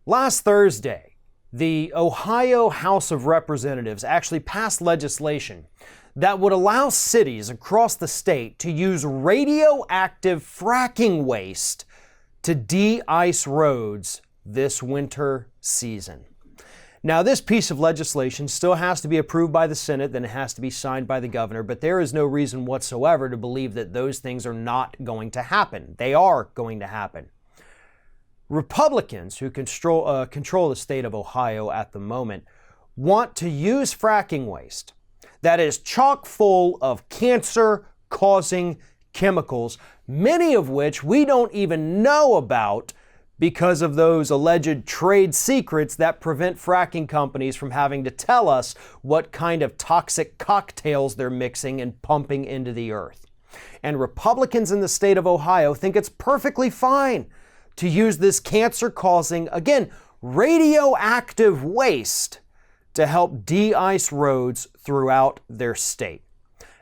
Last Thursday, the Ohio House of Representatives actually passed legislation that would allow cities across the state to use radioactive fracking waste to de-ice roads this winter season. Now, this piece of legislation still has to be approved by the Senate, then it has to be signed by the governor, but there is no reason whatsoever to believe that those things are not going to happen. They are going to happen. Republicans, who control the state of Ohio at the moment, want to use fracking waste that is chock full of cancer-causing chemicals, many of which we don't even know about because of those alleged trade secrets that prevent fracking companies from having to tell us what kind of toxic cocktails they're mixing and pumping into the earth. And Republicans in the state of Ohio think it's perfectly fine to use this cancer-causing, again, radioactive waste to help de-ice roads throughout their state.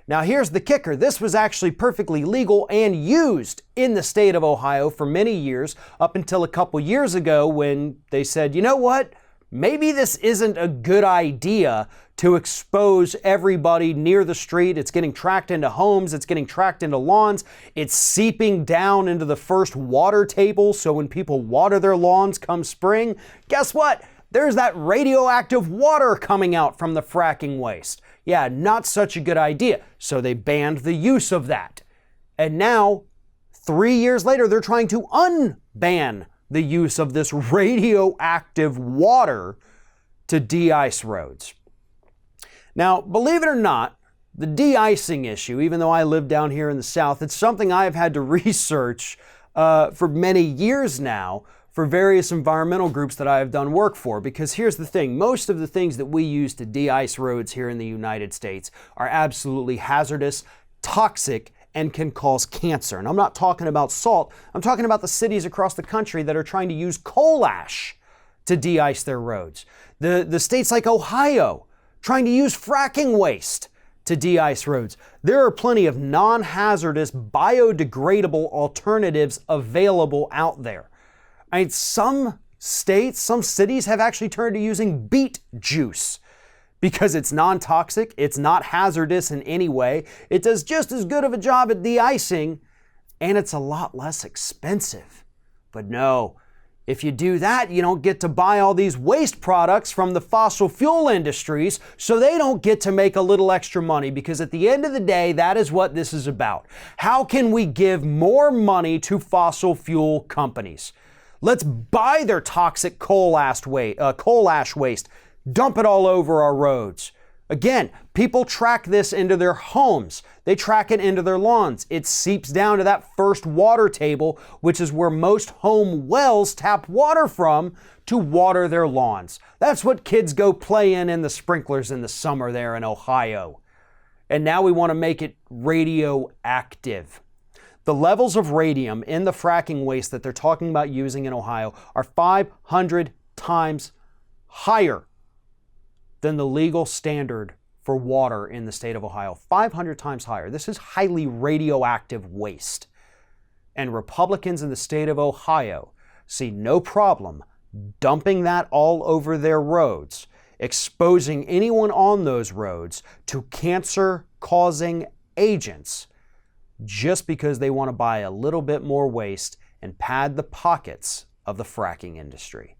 Now, here's the kicker. This was actually perfectly legal and used in the state of Ohio for many years, up until a couple years ago when they said, you know what? Maybe this isn't a good idea to expose everybody near the street. It's getting tracked into homes. It's getting tracked into lawns. It's seeping down into the first water table. So when people water their lawns come spring, guess what? There's that radioactive water coming out from the fracking waste. Yeah, not such a good idea. So they banned the use of that. And now, 3 years later, they're trying to unban the use of this radioactive water to de-ice roads. Now, believe it or not, the de-icing issue, even though I live down here in the South, it's something I've had to research for many years now for various environmental groups that I have done work for. Because here's the thing, most of the things that we use to de-ice roads here in the United States are absolutely hazardous, toxic, and can cause cancer. And I'm not talking about salt, I'm talking about the cities across the country that are trying to use coal ash to de-ice their roads. The states like Ohio trying to use fracking waste to de-ice roads. There are plenty of non-hazardous, biodegradable alternatives available out there. I mean, some states, some cities have actually turned to using beet juice because it's non-toxic, it's not hazardous in any way, it does just as good of a job at de-icing, and it's a lot less expensive. But no, if you do that, you don't get to buy all these waste products from the fossil fuel industries, so they don't get to make a little extra money, because at the end of the day, that is what this is about. How can we give more money to fossil fuel companies? Let's buy their toxic coal ash waste, dump it all over our roads. Again, people track this into their homes. They track it into their lawns. It seeps down to that first water table, which is where most home wells tap water from to water their lawns. That's what kids go play in the sprinklers in the summer there in Ohio. And now we want to make it radioactive. The levels of radium in the fracking waste that they're talking about using in Ohio are 500 times higher than the legal standard for water in the state of Ohio. 500 times higher. This is highly radioactive waste. And Republicans in the state of Ohio see no problem dumping that all over their roads, exposing anyone on those roads to cancer-causing agents, just because they want to buy a little bit more waste and pad the pockets of the fracking industry.